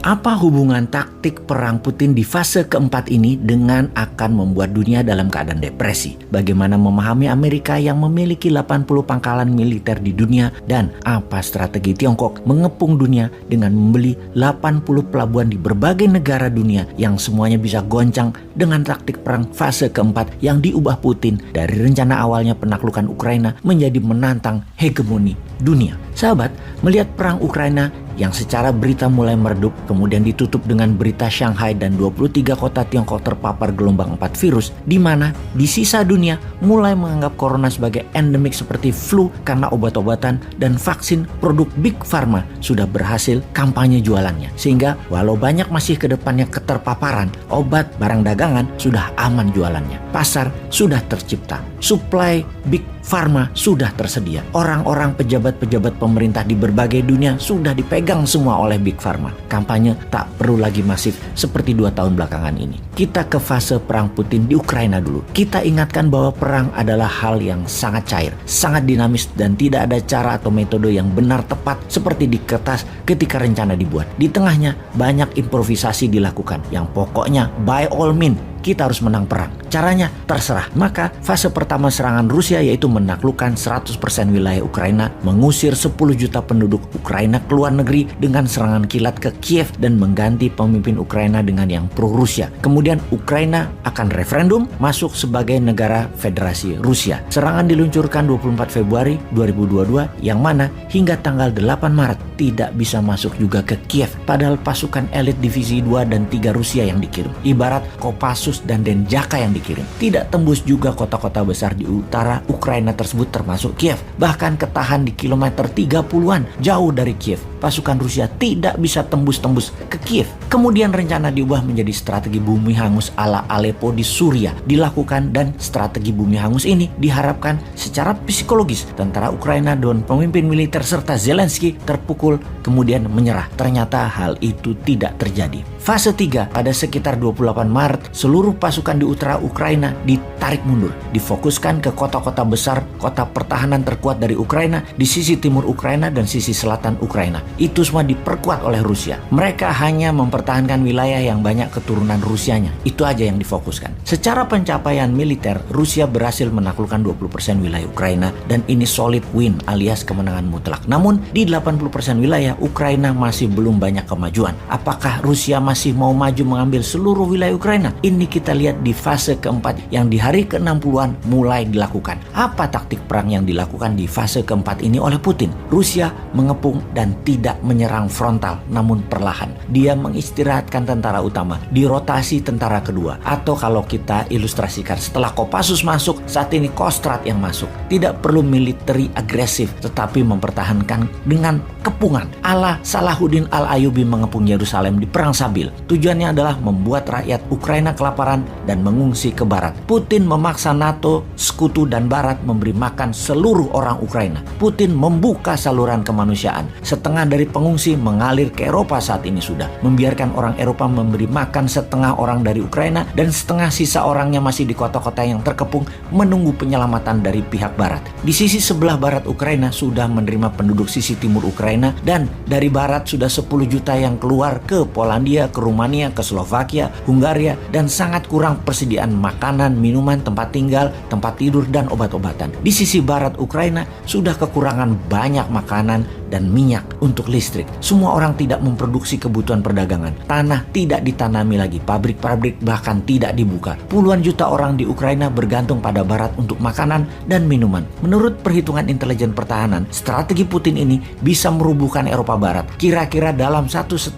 Apa hubungan taktik perang Putin di fase keempat ini dengan akan membuat dunia dalam keadaan depresi? Bagaimana memahami Amerika yang memiliki 80 pangkalan militer di dunia, dan apa strategi Tiongkok mengepung dunia dengan membeli 80 pelabuhan di berbagai negara dunia yang semuanya bisa goncang dengan taktik perang fase keempat yang diubah Putin dari rencana awalnya penaklukan Ukraina menjadi menantang hegemoni dunia. Sahabat, melihat perang Ukraina yang secara berita mulai meredup, kemudian ditutup dengan berita Shanghai dan 23 kota Tiongkok terpapar gelombang 4 virus, di mana di sisa dunia mulai menganggap corona sebagai endemik seperti flu karena obat-obatan dan vaksin produk Big Pharma sudah berhasil kampanye jualannya. Sehingga walau banyak masih ke depannya keterpaparan, obat barang dagangan sudah aman jualannya. Pasar sudah tercipta, supply Big Pharma sudah tersedia. Orang-orang pejabat-pejabat pemerintah di berbagai dunia sudah dipegang semua oleh Big Pharma. Kampanye tak perlu lagi masif seperti 2 tahun belakangan ini. Kita ke fase perang Putin di Ukraina dulu. Kita ingatkan bahwa perang adalah hal yang sangat cair, sangat dinamis, dan tidak ada cara atau metode yang benar tepat seperti di kertas ketika rencana dibuat. Di tengahnya banyak improvisasi dilakukan, yang pokoknya by all means kita harus menang perang. Caranya terserah. Maka fase pertama serangan Rusia yaitu menaklukkan 100% wilayah Ukraina, mengusir 10 juta penduduk Ukraina ke luar negeri dengan serangan kilat ke Kiev dan mengganti pemimpin Ukraina dengan yang pro-Rusia. Kemudian Ukraina akan referendum masuk sebagai negara federasi Rusia. Serangan diluncurkan 24 Februari 2022 yang mana hingga tanggal 8 Maret tidak bisa masuk juga ke Kiev, padahal pasukan elit divisi 2 dan 3 Rusia yang dikirim. Ibarat Kopassus dan Denjaka yang dikirim. Tidak tembus juga kota-kota besar di utara Ukraina tersebut termasuk Kiev. Bahkan ketahan di kilometer 30-an jauh dari Kiev. Pasukan Rusia tidak bisa tembus-tembus ke Kiev. Kemudian rencana diubah menjadi strategi bumi hangus ala Aleppo di Suriah dilakukan, dan strategi bumi hangus ini diharapkan secara psikologis tentara Ukraina dan pemimpin militer serta Zelensky terpukul kemudian menyerah. Ternyata hal itu tidak terjadi. Fase 3 pada sekitar 28 Maret seluruh pasukan di utara Ukraina ditarik mundur, difokuskan ke kota-kota besar, kota pertahanan terkuat dari Ukraina di sisi timur Ukraina dan sisi selatan Ukraina. Itu semua diperkuat oleh Rusia. Mereka hanya mempertahankan wilayah yang banyak keturunan Rusianya. Itu aja yang difokuskan. Secara pencapaian militer, Rusia berhasil menaklukkan 20% wilayah Ukraina, dan ini solid win alias kemenangan mutlak. Namun di 80% wilayah Ukraina masih belum banyak kemajuan. Apakah Rusia masih mau maju mengambil seluruh wilayah Ukraina? Ini kita lihat di fase keempat yang di hari ke-60-an mulai dilakukan. Apa taktik perang yang dilakukan di fase keempat ini oleh Putin? Rusia mengepung dan tidak menyerang frontal, namun perlahan. Dia mengistirahatkan tentara utama, dirotasi tentara kedua. Atau kalau kita ilustrasikan, setelah Kopassus masuk, saat ini Kostrad yang masuk. Tidak perlu military agresif, tetapi mempertahankan dengan kepungan. Ala Salahuddin Al-Ayyubi mengepung Yerusalem di Perang Sabil. Tujuannya adalah membuat rakyat Ukraina kelaparan dan mengungsi ke barat. Putin memaksa NATO, sekutu dan barat memberi makan seluruh orang Ukraina. Putin membuka saluran kemanusiaan. Setengah dari pengungsi mengalir ke Eropa saat ini sudah. Membiarkan orang Eropa memberi makan setengah orang dari Ukraina, dan setengah sisa orangnya masih di kota-kota yang terkepung menunggu penyelamatan dari pihak barat. Di sisi sebelah barat Ukraina sudah menerima penduduk sisi timur Ukraina, dan dari barat sudah 10 juta yang keluar ke Polandia, ke Rumania, ke Slovakia, Hungaria, dan sangat kurang persediaan makanan, minuman, tempat tinggal, tempat tidur, dan obat-obatan. Di sisi barat Ukraina sudah kekurangan banyak makanan dan minyak untuk listrik. Semua orang tidak memproduksi kebutuhan perdagangan. Tanah tidak ditanami lagi, pabrik-pabrik bahkan tidak dibuka. Puluhan juta orang di Ukraina bergantung pada barat untuk makanan dan minuman. Menurut perhitungan intelijen pertahanan, strategi Putin ini bisa merubuhkan Eropa Barat. Kira-kira dalam 1,5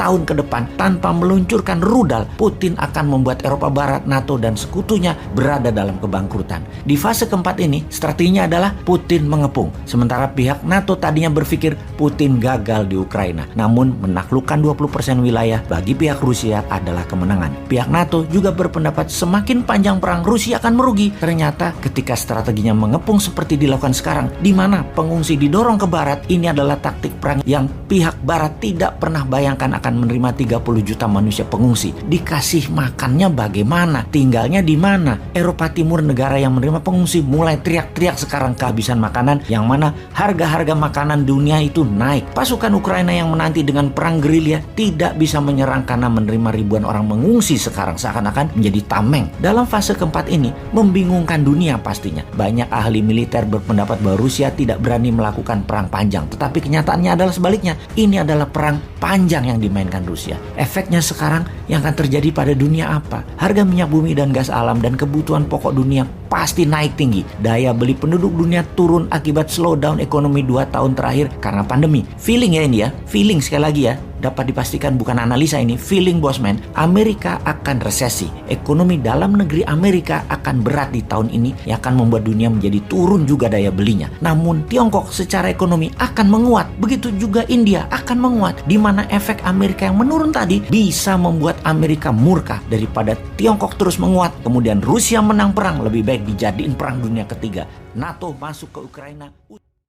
tahun ke depan, tanpa meluncurkan rudal, Putin akan membuat Eropa Barat, NATO, dan sekutunya berada dalam kebangkrutan. Di fase keempat ini, strateginya adalah Putin mengepung. Sementara pihak NATO tadinya berpikir Putin gagal di Ukraina. Namun, menaklukkan 20% wilayah bagi pihak Rusia adalah kemenangan. Pihak NATO juga berpendapat semakin panjang perang, Rusia akan merugi. Ternyata ketika strateginya mengepung seperti dilakukan sekarang, di mana pengungsi didorong ke barat, ini adalah taktik perang yang pihak barat tidak pernah bayangkan akan menerima 30 juta manusia pengungsi. Dikasih makannya bagaimana? Tinggalnya di mana? Eropa Timur, negara yang menerima pengungsi, mulai teriak-teriak sekarang kehabisan makanan, yang mana harga-harga makanan dunia dunia itu naik. Pasukan Ukraina yang menanti dengan perang gerilya tidak bisa menyerang karena menerima ribuan orang mengungsi sekarang seakan-akan menjadi tameng. Dalam fase keempat ini membingungkan dunia pastinya. Banyak ahli militer berpendapat bahwa Rusia tidak berani melakukan perang panjang, tetapi kenyataannya adalah sebaliknya. Ini adalah perang panjang yang dimainkan Rusia. Efeknya sekarang yang akan terjadi pada dunia apa? Harga minyak bumi dan gas alam dan kebutuhan pokok dunia pasti naik tinggi. Daya beli penduduk dunia turun akibat slowdown ekonomi 2 tahun terakhir karena pandemi. Feeling ya ini ya, feeling sekali lagi ya. Dapat dipastikan bukan analisa ini, feeling bosman, Amerika akan resesi. Ekonomi dalam negeri Amerika akan berat di tahun ini yang akan membuat dunia menjadi turun juga daya belinya. Namun Tiongkok secara ekonomi akan menguat, begitu juga India akan menguat, di mana efek Amerika yang menurun tadi bisa membuat Amerika murka. Daripada Tiongkok terus menguat, kemudian Rusia menang perang, lebih baik dijadiin perang dunia ketiga. NATO masuk ke Ukraina.